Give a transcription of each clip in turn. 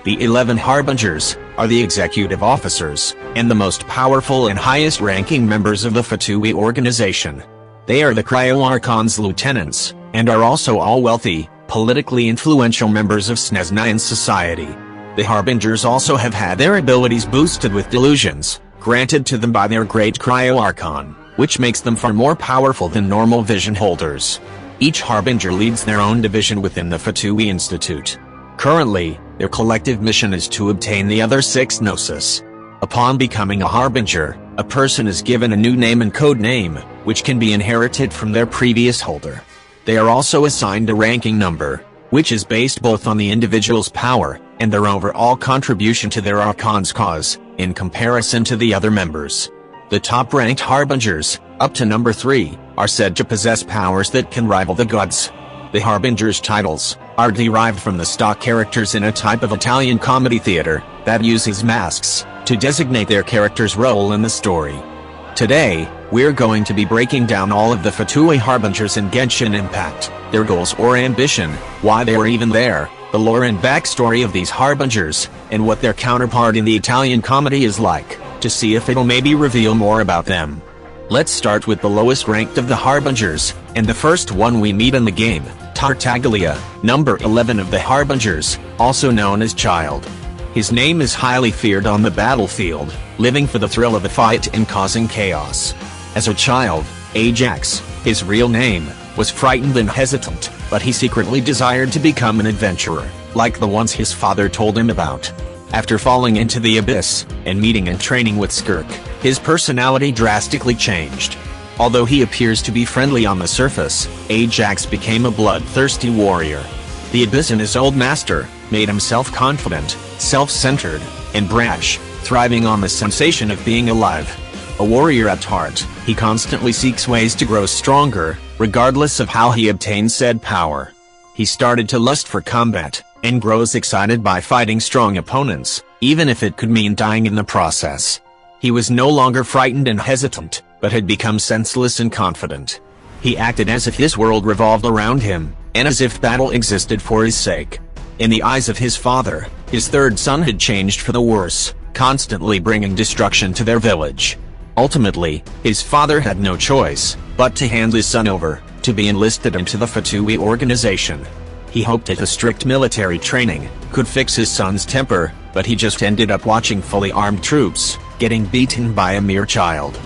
The 11 Harbingers are the executive officers and the most powerful and highest-ranking members of the Fatui organization. They are the Cryo-Archon's lieutenants, and are also all wealthy, politically influential members of Sneznian society. The Harbingers also have had their abilities boosted with delusions, granted to them by their great Cryo-Archon, which makes them far more powerful than normal vision holders. Each Harbinger leads their own division within the Fatui Institute. Currently, their collective mission is to obtain the other 6 Gnosis. Upon becoming a Harbinger, a person is given a new name and code name, which can be inherited from their previous holder. They are also assigned a ranking number, which is based both on the individual's power and their overall contribution to their Archon's cause, in comparison to the other members. The top-ranked Harbingers, up to number 3, are said to possess powers that can rival the gods. The Harbingers' titles are derived from the stock characters in a type of Italian comedy theater that uses masks to designate their character's role in the story. Today, we're going to be breaking down all of the Fatui Harbingers in Genshin Impact, their goals or ambition, why they are even there, the lore and backstory of these Harbingers, and what their counterpart in the Italian comedy is like, to see if it'll maybe reveal more about them. Let's start with the lowest ranked of the Harbingers, and the first one we meet in the game, Tartaglia, number 11 of the Harbingers, also known as Child. His name is highly feared on the battlefield, living for the thrill of a fight and causing chaos. As a child, Ajax, his real name, was frightened and hesitant, but he secretly desired to become an adventurer, like the ones his father told him about. After falling into the abyss, and meeting and training with Skirk, his personality drastically changed. Although he appears to be friendly on the surface, Ajax became a bloodthirsty warrior. The abyss and his old master made him self-confident, self-centered, and brash, thriving on the sensation of being alive. A warrior at heart, he constantly seeks ways to grow stronger, regardless of how he obtains said power. He started to lust for combat, and grows excited by fighting strong opponents, even if it could mean dying in the process. He was no longer frightened and hesitant, but had become senseless and confident. He acted as if his world revolved around him, and as if battle existed for his sake. In the eyes of his father, his third son had changed for the worse, constantly bringing destruction to their village. Ultimately, his father had no choice but to hand his son over to be enlisted into the Fatui organization. He hoped that a strict military training could fix his son's temper, but he just ended up watching fully armed troops getting beaten by a mere child.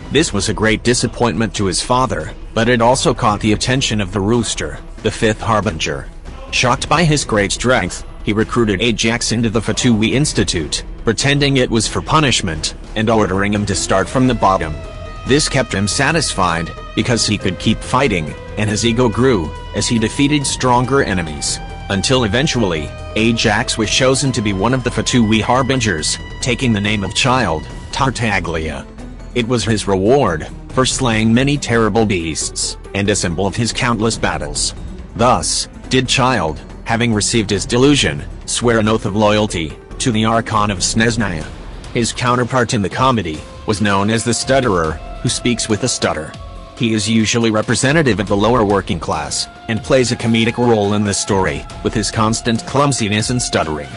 This was a great disappointment to his father, but it also caught the attention of the Rooster, the 5th Harbinger. Shocked by his great strength, he recruited Ajax into the Fatui Institute, pretending it was for punishment, and ordering him to start from the bottom. This kept him satisfied, because he could keep fighting, and his ego grew as he defeated stronger enemies, until eventually, Ajax was chosen to be one of the Fatui Harbingers, taking the name of Child, Tartaglia. It was his reward for slaying many terrible beasts, and a symbol of his countless battles. Thus, did Child, having received his delusion, swear an oath of loyalty to the Archon of Sneznian. His counterpart in the comedy was known as the Stutterer, who speaks with a stutter. He is usually representative of the lower working class, and plays a comedic role in the story, with his constant clumsiness and stuttering.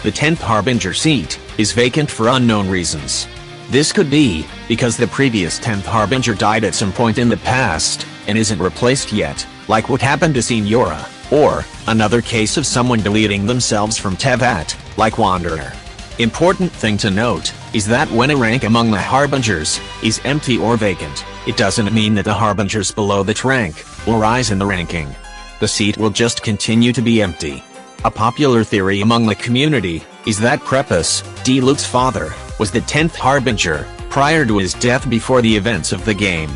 The 10th Harbinger seat is vacant for unknown reasons. This could be because the previous 10th Harbinger died at some point in the past, and isn't replaced yet, like what happened to Signora, or another case of someone deleting themselves from Tevat, like Wanderer. Important thing to note is that when a rank among the Harbingers is empty or vacant, it doesn't mean that the Harbingers below that rank will rise in the ranking. The seat will just continue to be empty. A popular theory among the community is that Prepus, D. Luke's father, was the 10th Harbinger prior to his death before the events of the game.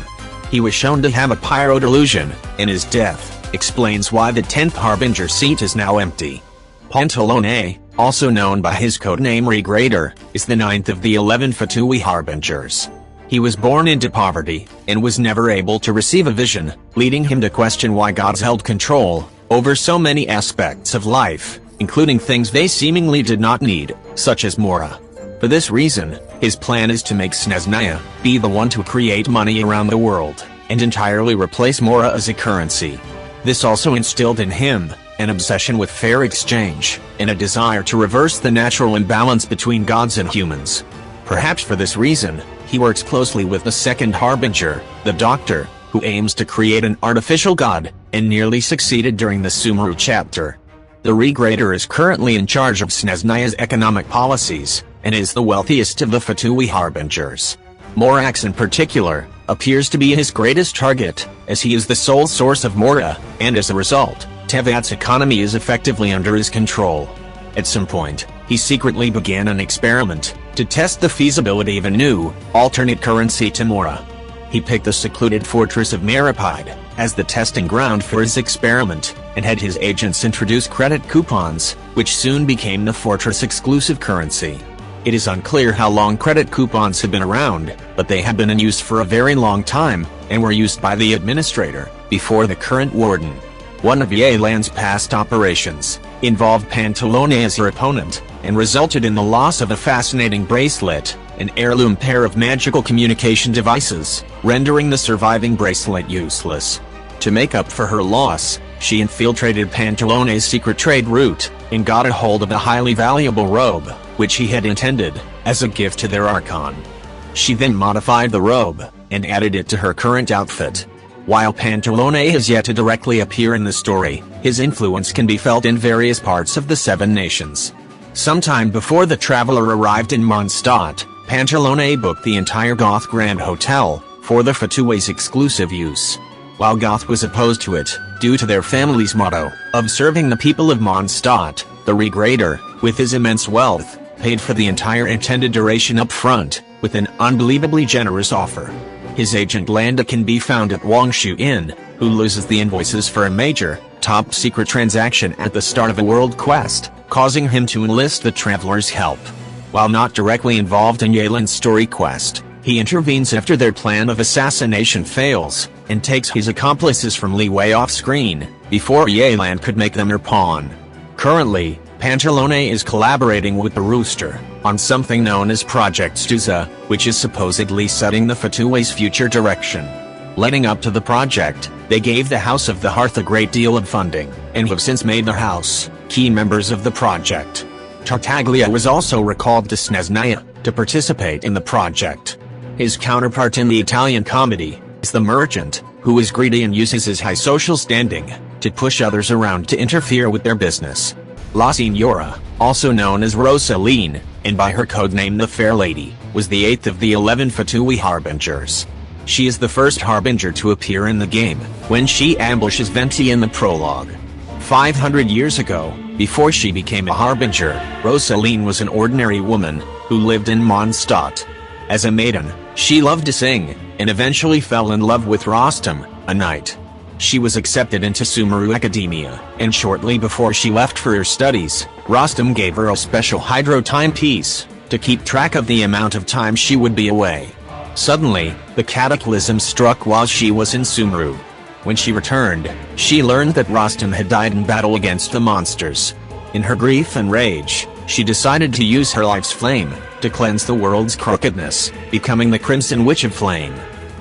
He was shown to have a pyro delusion, and his death explains why the 10th Harbinger seat is now empty. Pantalone, also known by his codename Regrader, is the 9th of the 11 Fatui Harbingers. He was born into poverty, and was never able to receive a vision, leading him to question why gods held control over so many aspects of life, including things they seemingly did not need, such as Mora. For this reason, his plan is to make Sneznian be the one to create money around the world, and entirely replace Mora as a currency. This also instilled in him an obsession with fair exchange, and a desire to reverse the natural imbalance between gods and humans. Perhaps for this reason, he works closely with the second Harbinger, the Doctor, who aims to create an artificial god, and nearly succeeded during the Sumeru chapter. The Regrader is currently in charge of Snezhniya's economic policies, and is the wealthiest of the Fatui Harbingers. Morax in particular, appears to be his greatest target, as he is the sole source of Mora, and as a result, Tevat's economy is effectively under his control. At some point, he secretly began an experiment, to test the feasibility of a new, alternate currency to Mora. He picked the secluded fortress of Maripide, as the testing ground for his experiment, and had his agents introduce credit coupons, which soon became the fortress' exclusive currency. It is unclear how long credit coupons have been around, but they have been in use for a very long time, and were used by the administrator, before the current warden. One of Yelan's past operations involved Pantalone as her opponent, and resulted in the loss of a fascinating bracelet, an heirloom pair of magical communication devices, rendering the surviving bracelet useless. To make up for her loss, she infiltrated Pantalone's secret trade route, and got a hold of a highly valuable robe, which he had intended as a gift to their Archon. She then modified the robe, and added it to her current outfit. While Pantalone has yet to directly appear in the story, his influence can be felt in various parts of the Seven Nations. Sometime before the traveler arrived in Mondstadt, Pantalone booked the entire Goth Grand Hotel, for the Fatui's exclusive use. While Goth was opposed to it, due to their family's motto, of serving the people of Mondstadt, the Regrader, with his immense wealth, paid for the entire intended duration up front, with an unbelievably generous offer. His agent Landa can be found at Wangshu Inn, who loses the invoices for a major, top-secret transaction at the start of a world quest, causing him to enlist the traveler's help. While not directly involved in Yelan's story quest, he intervenes after their plan of assassination fails, and takes his accomplices from Liyue off-screen, before Yelan could make them her pawn. Currently, Pantalone is collaborating with the Rooster, on something known as Project Stuza, which is supposedly setting the Fatui's future direction. Leading up to the project, they gave the House of the Hearth a great deal of funding, and have since made the House key members of the project. Tartaglia was also recalled to Snezhniya, to participate in the project. His counterpart in the Italian comedy is the merchant, who is greedy and uses his high social standing to push others around to interfere with their business. La Signora, also known as Rosaline, and by her codename the Fair Lady, was the 8th of the 11 Fatui Harbingers. She is the first Harbinger to appear in the game, when she ambushes Venti in the prologue. 500 years ago, before she became a Harbinger, Rosaline was an ordinary woman, who lived in Mondstadt. As a maiden, she loved to sing, and eventually fell in love with Rostam, a knight. She was accepted into Sumeru Academia, and shortly before she left for her studies, Rostam gave her a special hydro timepiece, to keep track of the amount of time she would be away. Suddenly, the cataclysm struck while she was in Sumeru. When she returned, she learned that Rostam had died in battle against the monsters. In her grief and rage, she decided to use her life's flame, to cleanse the world's crookedness, becoming the Crimson Witch of Flame.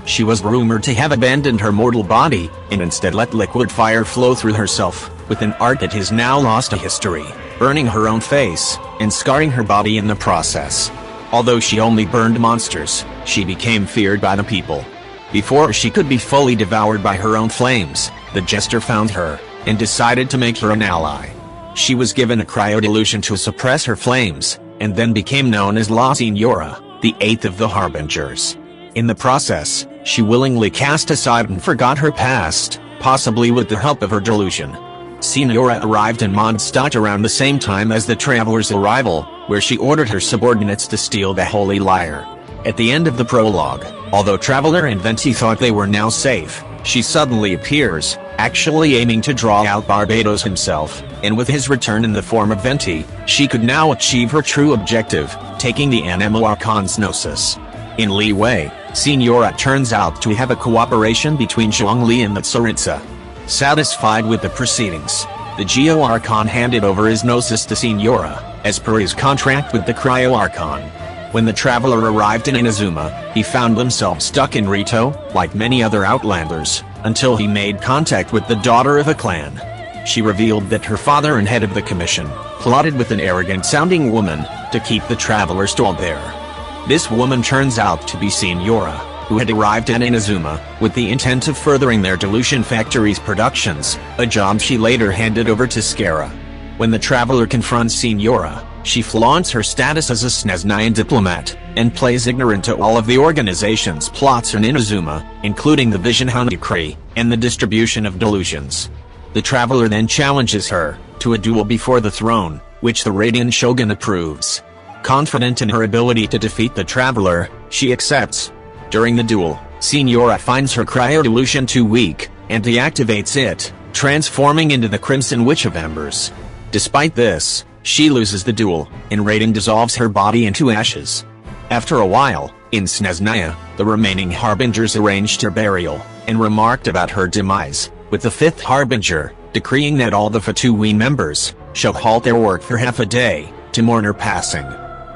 She was rumored to have abandoned her mortal body, and instead let liquid fire flow through herself, with an art that has now lost to history, burning her own face, and scarring her body in the process. Although she only burned monsters, she became feared by the people. Before she could be fully devoured by her own flames, the Jester found her, and decided to make her an ally. She was given a cryo-delusion to suppress her flames, and then became known as La Signora, the 8th of the Harbingers. In the process, she willingly cast aside and forgot her past, possibly with the help of her delusion. Signora arrived in Mondstadt around the same time as the traveler's arrival, where she ordered her subordinates to steal the Holy Lyre. At the end of the prologue, although Traveler and Venti thought they were now safe, she suddenly appears, actually aiming to draw out Barbados himself, and with his return in the form of Venti, she could now achieve her true objective, taking the Animal Archon's Gnosis. In Liyue, Signora turns out to have a cooperation between Zhongli and the Tsaritsa. Satisfied with the proceedings, the Geo Archon handed over his Gnosis to Signora, as per his contract with the Cryo Archon. When the traveler arrived in Inazuma, he found himself stuck in Rito, like many other Outlanders, until he made contact with the daughter of a clan. she revealed that her father and head of the commission plotted with an arrogant-sounding woman to keep the traveler stalled there. This woman turns out to be Signora, who had arrived at Inazuma with the intent of furthering their Delusion Factory's productions, a job she later handed over to Scara. When the traveler confronts Signora, she flaunts her status as a Sneznian diplomat, and plays ignorant to all of the organization's plots in Inazuma, including the Vision Hound decree, and the distribution of delusions. The traveler then challenges her to a duel before the throne, which the Radiant Shogun approves. Confident in her ability to defeat the traveler, she accepts. During the duel, Signora finds her cryo-delusion too weak, and deactivates it, transforming into the Crimson Witch of Embers. Despite this, she loses the duel, and Raiden dissolves her body into ashes. After a while, in Sneznia, the remaining Harbingers arranged her burial, and remarked about her demise, with the fifth Harbinger decreeing that all the Fatui members shall halt their work for half a day to mourn her passing.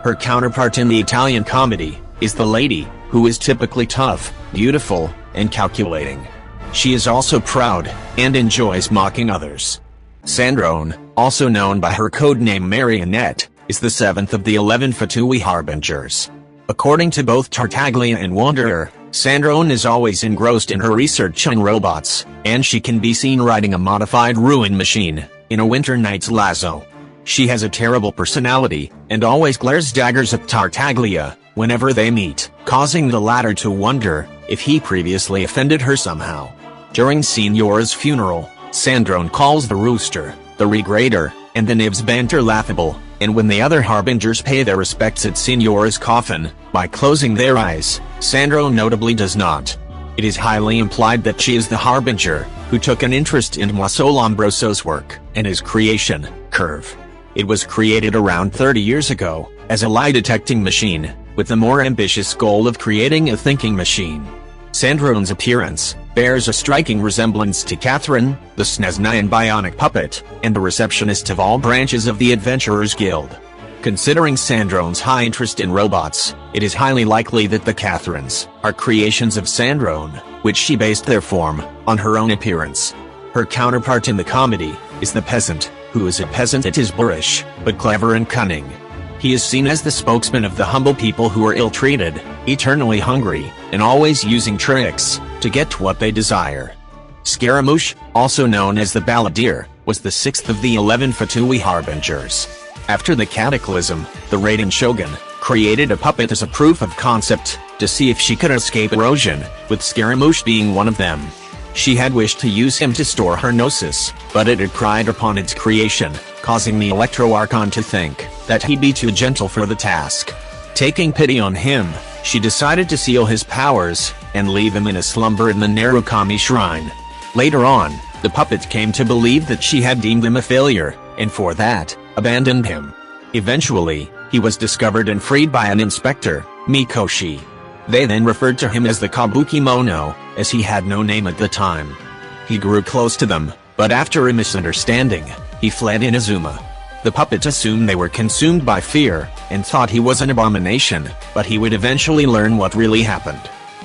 Her counterpart in the Italian comedy is the lady, who is typically tough, beautiful, and calculating. She is also proud, and enjoys mocking others. Sandrone, also known by her codename Marionette, is the seventh of the 11 Fatui Harbingers. According to both Tartaglia and Wanderer, Sandrone is always engrossed in her research on robots, and she can be seen riding a modified ruin machine in a winter night's lasso. She has a terrible personality, and always glares daggers at Tartaglia whenever they meet, causing the latter to wonder if he previously offended her somehow. During Signora's funeral, Sandrone calls the rooster, the regrader, and the nibs banter laughable, and when the other Harbingers pay their respects at Signora's coffin, by closing their eyes, Sandrone notably does not. It is highly implied that she is the Harbinger who took an interest in Moisol Lombroso's work and his creation, Curve. It was created around 30 years ago as a lie-detecting machine, with the more ambitious goal of creating a thinking machine. Sandrone's appearance bears a striking resemblance to Catherine, the Sneznian bionic puppet, and the receptionist of all branches of the Adventurers Guild. Considering Sandrone's high interest in robots, it is highly likely that the Catherines are creations of Sandrone, which she based their form on her own appearance. Her counterpart in the comedy is the peasant, who is a peasant that is boorish, but clever and cunning. He is seen as the spokesman of the humble people who are ill-treated, eternally hungry, and always using tricks to get what they desire. Scaramouche, also known as the Balladeer, was the sixth of the 11 Fatui Harbingers. After the Cataclysm, the Radiant Shogun created a puppet as a proof of concept to see if she could escape erosion, with Scaramouche being one of them. She had wished to use him to store her gnosis, but it had cried upon its creation, causing the Electro Archon to think that he'd be too gentle for the task. Taking pity on him, she decided to seal his powers and leave him in a slumber in the Narukami Shrine. Later on, the puppet came to believe that she had deemed him a failure, and for that, abandoned him. Eventually, he was discovered and freed by an inspector, Mikoshi. They then referred to him as the Kabuki Mono, as he had no name at the time. He grew close to them, but after a misunderstanding, he fled Inazuma. The puppet assumed they were consumed by fear, and thought he was an abomination, but he would eventually learn what really happened.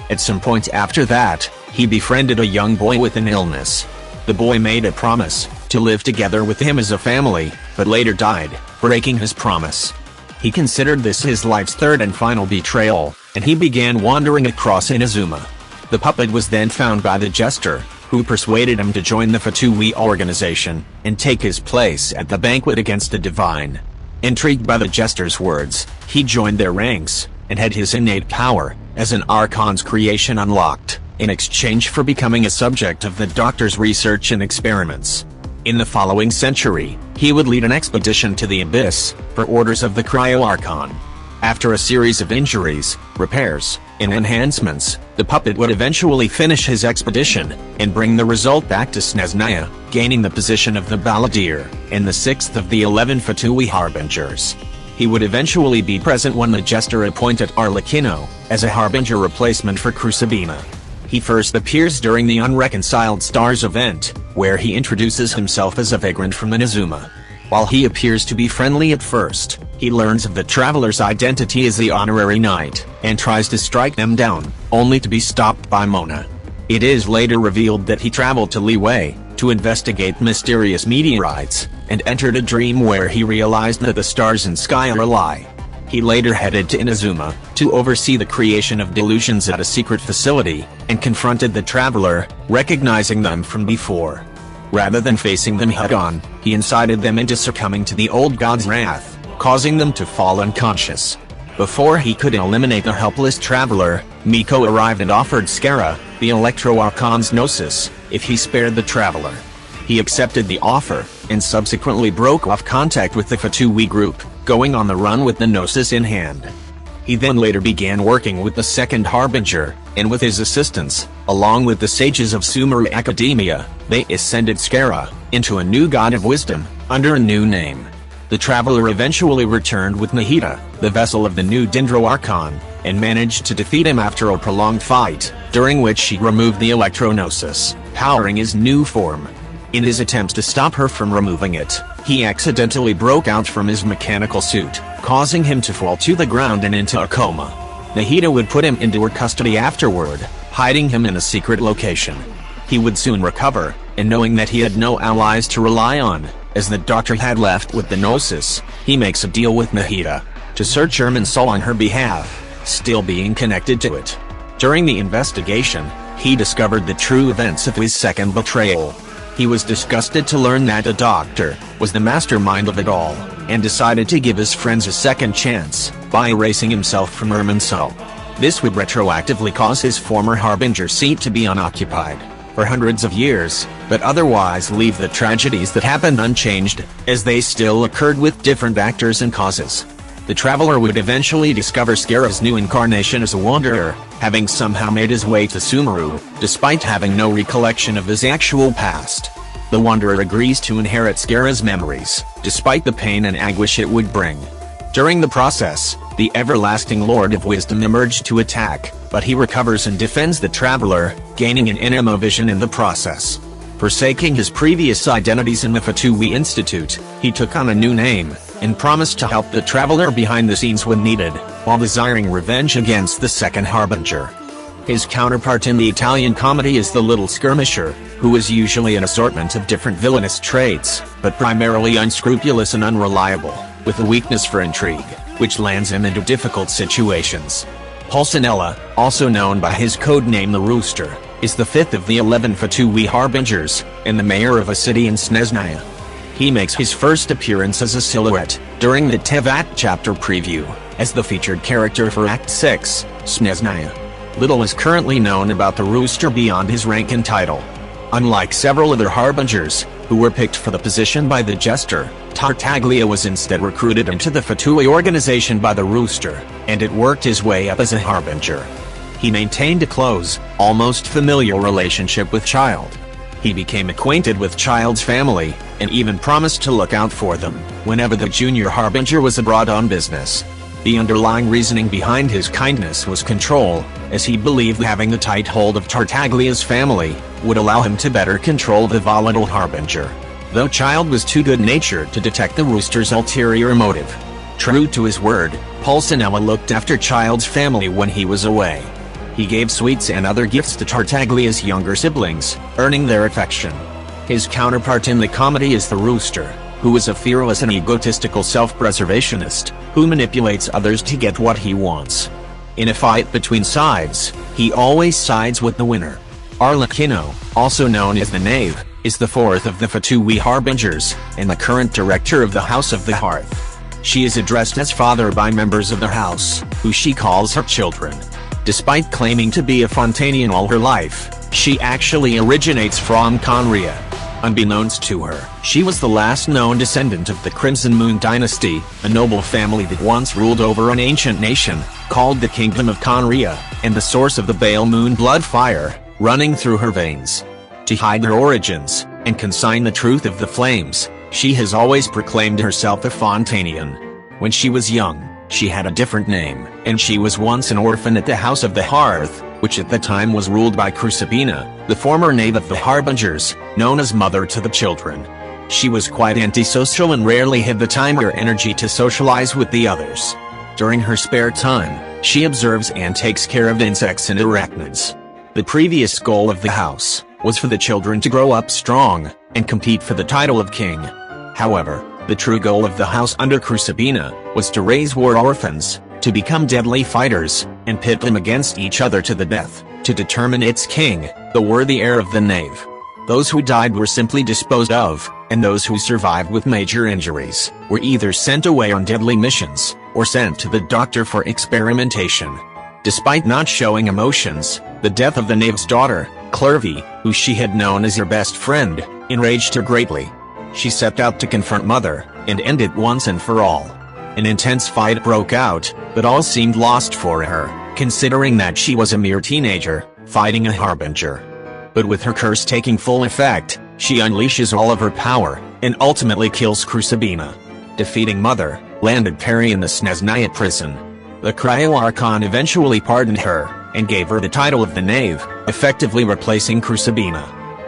At some point after that, he befriended a young boy with an illness. The boy made a promise to live together with him as a family, but later died, breaking his promise. He considered this his life's third and final betrayal, and he began wandering across Inazuma. The puppet was then found by the Jester, who persuaded him to join the Fatui organization, and take his place at the banquet against the Divine. Intrigued by the Jester's words, he joined their ranks, and had his innate power, as an Archon's creation unlocked, in exchange for becoming a subject of the Doctor's research and experiments. In the following century, he would lead an expedition to the Abyss, for orders of the Cryo-Archon. After a series of injuries, repairs, and enhancements, the puppet would eventually finish his expedition, and bring the result back to Sneznia, gaining the position of the Balladeer, and the sixth of the 11 Fatui Harbingers. He would eventually be present when the Jester appointed Arlecchino as a Harbinger replacement for Crucibina. He first appears during the Unreconciled Stars event, where he introduces himself as a vagrant from Inazuma. While he appears to be friendly at first, he learns of the traveler's identity as the Honorary Knight, and tries to strike them down, only to be stopped by Mona. It is later revealed that he traveled to Liyue to investigate mysterious meteorites, and entered a dream where he realized that the stars in sky are a lie. He later headed to Inazuma, to oversee the creation of delusions at a secret facility, and confronted the traveler, recognizing them from before. Rather than facing them head-on, he incited them into succumbing to the old god's wrath, causing them to fall unconscious. Before he could eliminate the helpless traveler, Miko arrived and offered Scara, the Electro-Archon's Gnosis, if he spared the traveler. He accepted the offer, and subsequently broke off contact with the Fatui group, going on the run with the Gnosis in hand. He then later began working with the second Harbinger, and with his assistance, along with the sages of Sumeru Academia, they ascended Scara into a new god of wisdom, under a new name. The traveler eventually returned with Nahida, the vessel of the new Dendro Archon, and managed to defeat him after a prolonged fight, during which she removed the Electro-Gnosis, powering his new form. In his attempts to stop her from removing it, he accidentally broke out from his mechanical suit, causing him to fall to the ground and into a coma. Nahida would put him into her custody afterward, hiding him in a secret location. He would soon recover, and knowing that he had no allies to rely on, as the doctor had left with the Gnosis, he makes a deal with Nahida to search Soul on her behalf, still being connected to it. During the investigation, he discovered the true events of his second betrayal. He was disgusted to learn that the doctor was the mastermind of it all, and decided to give his friends a second chance by erasing himself from Soul. This would retroactively cause his former Harbinger seat to be unoccupied for hundreds of years, but otherwise leave the tragedies that happened unchanged, as they still occurred with different actors and causes. The traveler would eventually discover Scara's new incarnation as a wanderer, having somehow made his way to Sumeru, despite having no recollection of his actual past. The wanderer agrees to inherit Scara's memories, despite the pain and anguish it would bring. During the process, the everlasting Lord of Wisdom emerged to attack, but he recovers and defends the traveler, gaining an Inimo vision in the process. Forsaking his previous identities in the Fatui Institute, he took on a new name, and promised to help the traveler behind the scenes when needed, while desiring revenge against the second Harbinger. His counterpart in the Italian comedy is the Little Skirmisher, who is usually an assortment of different villainous traits, but primarily unscrupulous and unreliable, with a weakness for intrigue, which lands him into difficult situations. Pulcinella, also known by his code name the Rooster, is the fifth of the 11 Fatui Harbingers, and the mayor of a city in Snezhnaya. He makes his first appearance as a silhouette, during the Tevat chapter preview, as the featured character for Act 6, Snezhnaya. Little is currently known about the Rooster beyond his rank and title. Unlike several other Harbingers, who were picked for the position by the Jester, Tartaglia was instead recruited into the Fatui organization by the Rooster, and it worked his way up as a Harbinger. He maintained a close, almost familial relationship with Child. He became acquainted with Child's family, and even promised to look out for them, whenever the junior Harbinger was abroad on business. The underlying reasoning behind his kindness was control, as he believed having the tight hold of Tartaglia's family would allow him to better control the volatile Harbinger. Though Child was too good-natured to detect the Rooster's ulterior motive. True to his word, Pulcinella looked after Child's family when he was away. He gave sweets and other gifts to Tartaglia's younger siblings, earning their affection. His counterpart in the comedy is the Rooster, who is a fearless and egotistical self-preservationist, who manipulates others to get what he wants. In a fight between sides, he always sides with the winner. Arlecchino, also known as the Knave, is the fourth of the Fatui Harbingers, and the current director of the House of the Hearth. She is addressed as father by members of the house, who she calls her children. Despite claiming to be a Fontanian all her life, she actually originates from Conria. Unbeknownst to her, she was the last known descendant of the Crimson Moon Dynasty, a noble family that once ruled over an ancient nation, called the Kingdom of Conria, and the source of the Bale Moon blood fire, running through her veins. To hide her origins, and consign the truth of the flames, she has always proclaimed herself a Fontanian. When she was young, she had a different name, and she was once an orphan at the House of the Hearth, which at the time was ruled by Crucibina, the former knave of the Harbingers, known as mother to the children. She was quite antisocial and rarely had the time or energy to socialize with the others. During her spare time, she observes and takes care of insects and arachnids. The previous goal of the house was for the children to grow up strong, and compete for the title of king. However, the true goal of the house under Columbina was to raise war orphans, to become deadly fighters, and pit them against each other to the death, to determine its king, the worthy heir of the knave. Those who died were simply disposed of, and those who survived with major injuries were either sent away on deadly missions, or sent to the doctor for experimentation. Despite not showing emotions, the death of the knave's daughter, Clervy, who she had known as her best friend, enraged her greatly. She set out to confront Mother, and end it once and for all. An intense fight broke out, but all seemed lost for her, considering that she was a mere teenager, fighting a Harbinger. But with her curse taking full effect, she unleashes all of her power, and ultimately kills Columbina. Defeating Mother, landed Perry in the Snezhnaya prison. The Cryo-Archon eventually pardoned her, and gave her the title of the Knave, effectively replacing Columbina.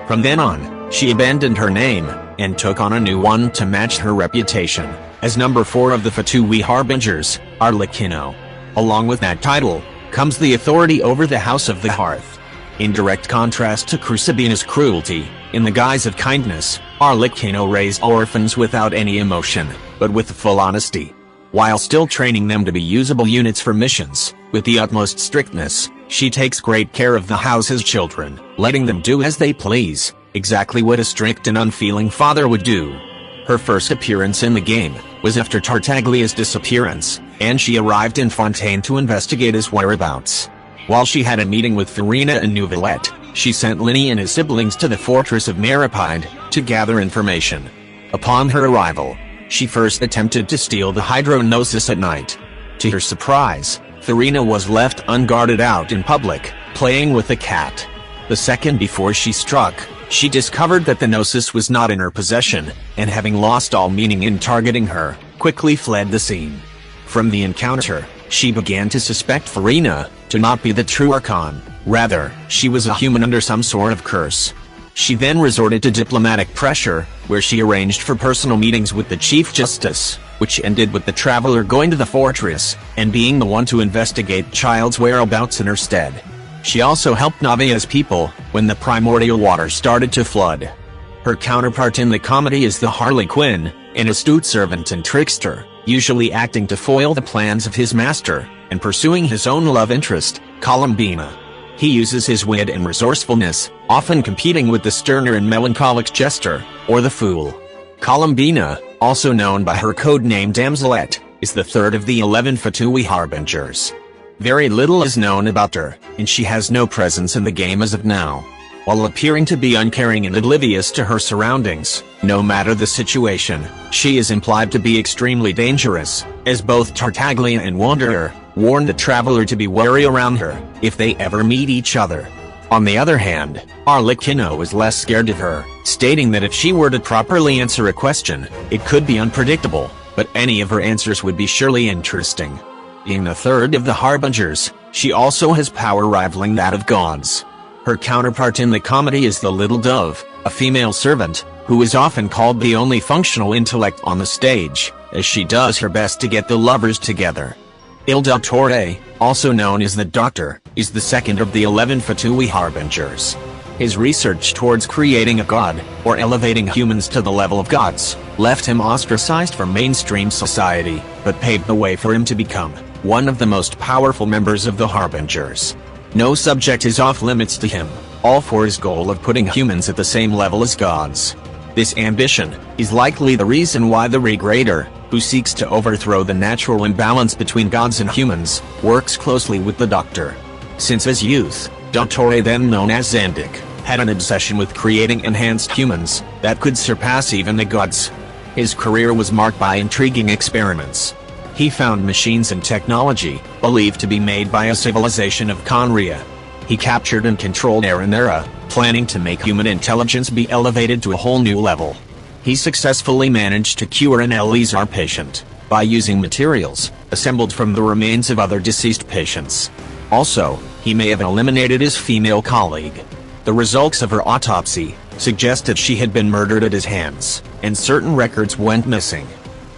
From then on, she abandoned her name, and took on a new one to match her reputation, as number 4 of the Fatui Harbingers, Arlecchino. Along with that title, comes the authority over the House of the Hearth. In direct contrast to Columbina's cruelty, in the guise of kindness, Arlecchino raised orphans without any emotion, but with full honesty. While still training them to be usable units for missions, with the utmost strictness, she takes great care of the house's children, letting them do as they please, exactly what a strict and unfeeling father would do. Her first appearance in the game was after Tartaglia's disappearance, and she arrived in Fontaine to investigate his whereabouts. While she had a meeting with Farina and Nouvellette, she sent Linny and his siblings to the fortress of Maripide to gather information. Upon her arrival, she first attempted to steal the Hydronosis at night. To her surprise, Farina was left unguarded out in public, playing with a cat. The second before she struck, she discovered that the Gnosis was not in her possession, and having lost all meaning in targeting her, quickly fled the scene. From the encounter, she began to suspect Farina to not be the true Archon, rather, she was a human under some sort of curse. She then resorted to diplomatic pressure, where she arranged for personal meetings with the Chief Justice, which ended with the Traveler going to the fortress, and being the one to investigate the child's whereabouts in her stead. She also helped Navia's people, when the primordial water started to flood. Her counterpart in the comedy is the Harley Quinn, an astute servant and trickster, usually acting to foil the plans of his master, and pursuing his own love interest, Columbina. He uses his wit and resourcefulness, often competing with the sterner and melancholic jester, or the fool. Columbina, also known by her code name Damselette, is the third of the 11 Fatui Harbingers. Very little is known about her, and she has no presence in the game as of now. While appearing to be uncaring and oblivious to her surroundings, no matter the situation, she is implied to be extremely dangerous, as both Tartaglia and Wanderer warn the Traveler to be wary around her, if they ever meet each other. On the other hand, Arlecchino is less scared of her, stating that if she were to properly answer a question, it could be unpredictable, but any of her answers would be surely interesting. Being the third of the Harbingers, she also has power rivaling that of gods. Her counterpart in the comedy is the Little Dove, a female servant, who is often called the only functional intellect on the stage, as she does her best to get the lovers together. Il Dottore, also known as the Doctor, is the second of the 11 Fatui Harbingers. His research towards creating a god, or elevating humans to the level of gods, left him ostracized from mainstream society, but paved the way for him to become one of the most powerful members of the Harbingers. No subject is off limits to him, all for his goal of putting humans at the same level as gods. This ambition is likely the reason why the Regrader, who seeks to overthrow the natural imbalance between gods and humans, works closely with the Doctor. Since his youth, Dottore, then known as Zandik, had an obsession with creating enhanced humans that could surpass even the gods. His career was marked by intriguing experiments. He found machines and technology, believed to be made by a civilization of Conria. He captured and controlled Aranera, planning to make human intelligence be elevated to a whole new level. He successfully managed to cure an Elizar patient, by using materials assembled from the remains of other deceased patients. Also, he may have eliminated his female colleague. The results of her autopsy suggested she had been murdered at his hands, and certain records went missing.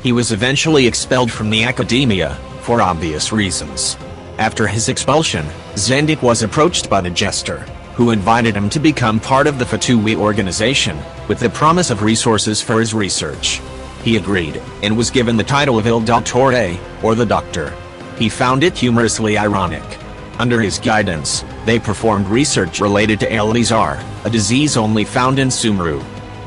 He was eventually expelled from the academia, for obvious reasons. After his expulsion, Zandik was approached by the Jester. who invited him to become part of the Fatui organization, with the promise of resources for his research. He agreed, and was given the title of Il Dottore, or the Doctor. He found it humorously ironic. Under his guidance, they performed research related to Elizar, a disease only found in Sumeru.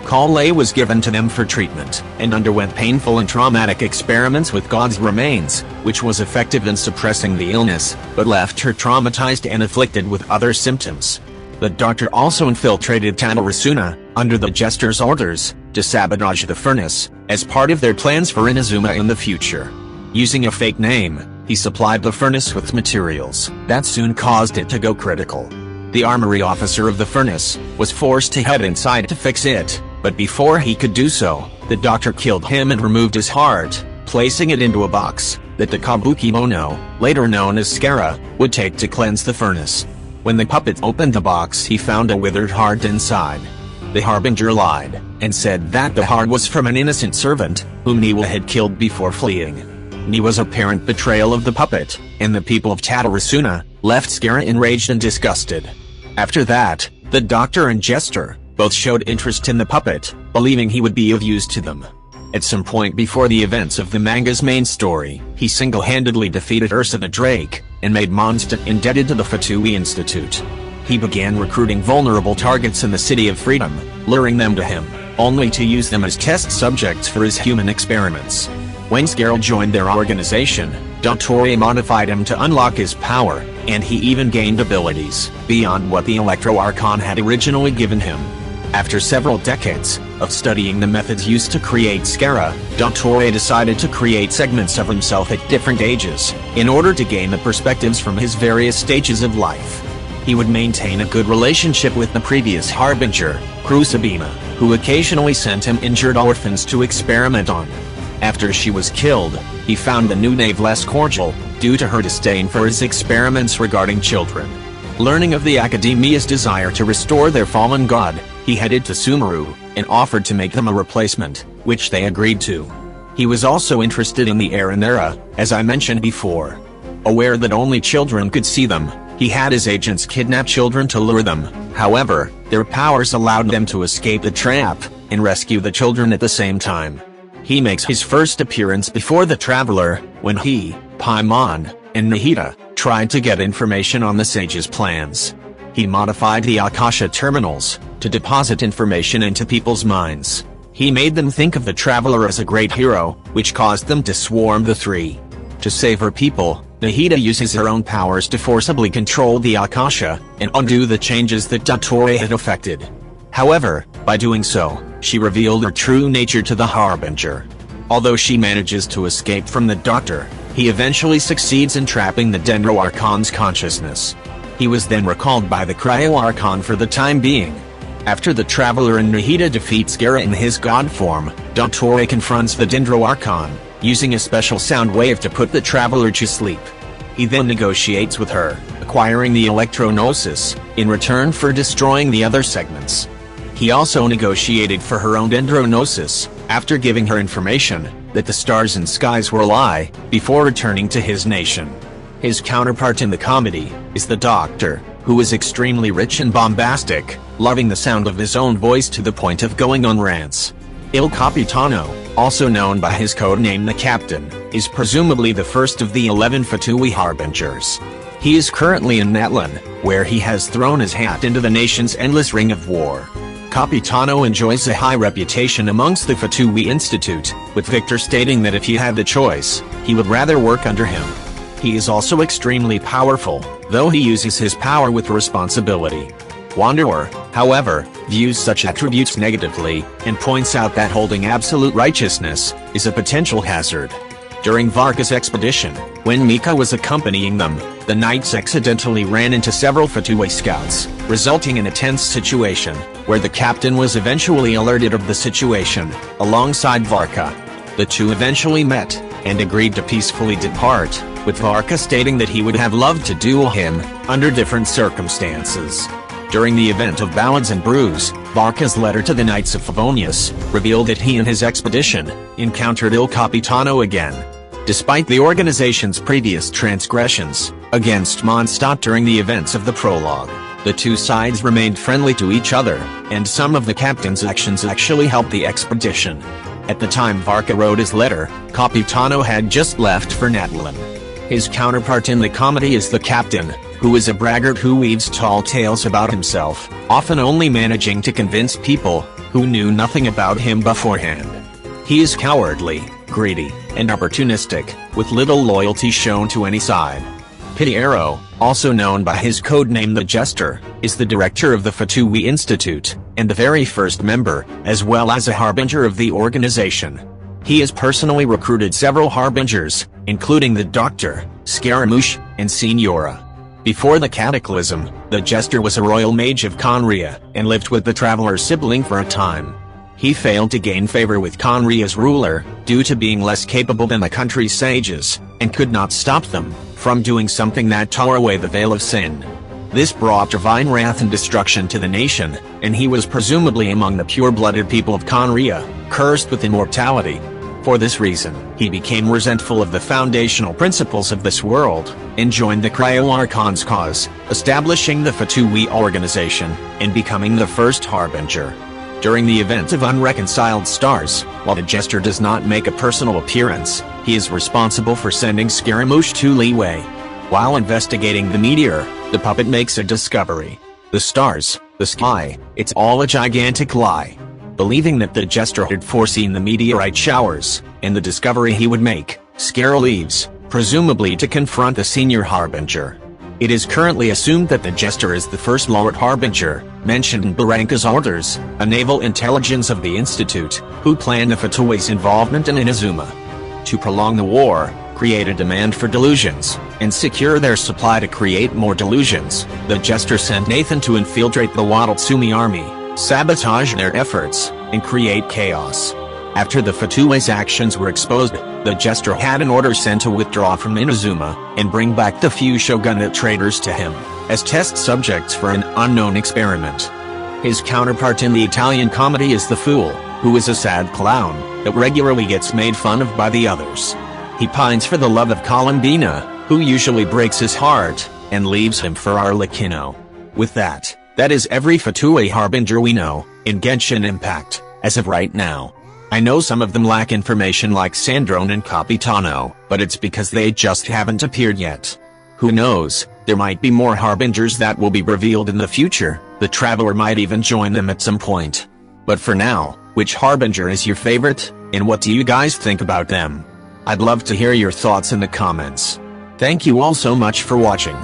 Kale was given to them for treatment, and underwent painful and traumatic experiments with God's remains, which was effective in suppressing the illness, but left her traumatized and afflicted with other symptoms. The Doctor also infiltrated Tartaglia, under the Jester's orders, to sabotage the furnace, as part of their plans for Inazuma in the future. Using a fake name, he supplied the furnace with materials that soon caused it to go critical. The armory officer of the furnace was forced to head inside to fix it, but before he could do so, the Doctor killed him and removed his heart, placing it into a box that the Kabuki Mono, later known as Scara, would take to cleanse the furnace. When the puppet opened the box, he found a withered heart inside. The Harbinger lied, and said that the heart was from an innocent servant, whom Niwa had killed before fleeing. Niwa's apparent betrayal of the puppet, and the people of Tartaglia, left Scara enraged and disgusted. After that, the Doctor and Jester both showed interest in the puppet, believing he would be of use to them. At some point before the events of the manga's main story, he single-handedly defeated Ursula Drake, and made Mondstadt indebted to the Fatui Institute. He began recruiting vulnerable targets in the City of Freedom, luring them to him, only to use them as test subjects for his human experiments. When Scara joined their organization, Dottore modified him to unlock his power, and he even gained abilities beyond what the Electro Archon had originally given him. After several decades of studying the methods used to create Scara, Dottore decided to create segments of himself at different ages, in order to gain the perspectives from his various stages of life. He would maintain a good relationship with the previous Harbinger, Crucibina, who occasionally sent him injured orphans to experiment on. After she was killed, he found the new knave less cordial, due to her disdain for his experiments regarding children. Learning of the Academia's desire to restore their fallen god, he headed to Sumeru, and offered to make them a replacement, which they agreed to. He was also interested in the Aranera, as I mentioned before. Aware that only children could see them, he had his agents kidnap children to lure them. However, their powers allowed them to escape the trap, and rescue the children at the same time. He makes his first appearance before the Traveler, when he, Paimon, and Nahida tried to get information on the Sage's plans. He modified the Akasha terminals to deposit information into people's minds. He made them think of the Traveler as a great hero, which caused them to swarm the three. To save her people, Nahida uses her own powers to forcibly control the Akasha, and undo the changes that Dottore had effected. However, by doing so, she revealed her true nature to the Harbinger. Although she manages to escape from the Doctor, he eventually succeeds in trapping the Dendro Archon's consciousness. He was then recalled by the Cryo Archon for the time being. After the Traveler and Nahida defeat Scara in his god form, Dottore confronts the Dendro Archon, using a special sound wave to put the Traveler to sleep. He then negotiates with her, acquiring the Electro-Gnosis, in return for destroying the other segments. He also negotiated for her own Dendro-Gnosis, after giving her information that the stars and skies were a lie, before returning to his nation. His counterpart in the comedy is the Doctor, who is extremely rich and bombastic, loving the sound of his own voice to the point of going on rants. Il Capitano, also known by his codename the Captain, is presumably the first of the 11 Fatui Harbingers. He is currently in Natlan, where he has thrown his hat into the nation's endless ring of war. Capitano enjoys a high reputation amongst the Fatui Institute, with Victor stating that if he had the choice, he would rather work under him. He is also extremely powerful, though he uses his power with responsibility. Wanderer, however, views such attributes negatively, and points out that holding absolute righteousness is a potential hazard. During Varka's expedition, when Mika was accompanying them, the knights accidentally ran into several Fatui scouts, resulting in a tense situation, where the captain was eventually alerted of the situation, alongside Varka. The two eventually met, and agreed to peacefully depart, with Varka stating that he would have loved to duel him, under different circumstances. During the event of Ballads and Brews, Varka's letter to the Knights of Favonius revealed that he and his expedition encountered Il Capitano again. Despite the organization's previous transgressions against Mondstadt during the events of the prologue, The two sides remained friendly to each other, and some of the captain's actions actually helped the expedition. At the time Varka wrote his letter, Capitano had just left for Natlan. His counterpart in the comedy is the captain, who is a braggart who weaves tall tales about himself, often only managing to convince people who knew nothing about him beforehand. He is cowardly, greedy, and opportunistic, with little loyalty shown to any side. Pierro, also known by his code name the Jester, is the director of the Fatui Institute, and the very first member, as well as a Harbinger of the organization. He has personally recruited several Harbingers, including the Doctor, Scaramouche, and Signora. Before the Cataclysm, the Jester was a royal mage of Conria, and lived with the Traveler's sibling for a time. He failed to gain favor with Conria's ruler, due to being less capable than the country's sages, and could not stop them from doing something that tore away the veil of sin. This brought divine wrath and destruction to the nation, and he was presumably among the pure-blooded people of Conria, cursed with immortality. For this reason, he became resentful of the foundational principles of this world, and joined the Cryo-Archon's cause, establishing the Fatui organization, and becoming the first Harbinger. During the event of Unreconciled Stars, while the Jester does not make a personal appearance, he is responsible for sending Scaramouche to Leeway. While investigating the meteor, the puppet makes a discovery. The stars, the sky, it's all a gigantic lie. Believing that the Jester had foreseen the meteorite showers, and the discovery he would make, Scar leaves, presumably to confront the senior Harbinger. It is currently assumed that the Jester is the first Lord Harbinger, mentioned in Baranka's orders, a naval intelligence of the Institute, who planned the Fatui's involvement in Inazuma. To prolong the war, create a demand for delusions, and secure their supply to create more delusions, the Jester sent Nathan to infiltrate the Watatsumi army, sabotage their efforts, and create chaos. After the Fatui's actions were exposed, the Jester had an order sent to withdraw from Inazuma, and bring back the few shogunate traitors to him, as test subjects for an unknown experiment. His counterpart in the Italian comedy is the Fool, who is a sad clown, that regularly gets made fun of by the others. He pines for the love of Columbina, who usually breaks his heart, and leaves him for Arlecchino. With that is every Fatui Harbinger we know, in Genshin Impact, as of right now. I know some of them lack information like Sandrone and Capitano, but it's because they just haven't appeared yet. Who knows, there might be more Harbingers that will be revealed in the future, the Traveler might even join them at some point. But for now, which Harbinger is your favorite, and what do you guys think about them? I'd love to hear your thoughts in the comments. Thank you all so much for watching.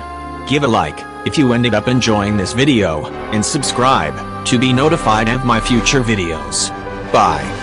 Give a like if you ended up enjoying this video, and subscribe to be notified of my future videos. Bye.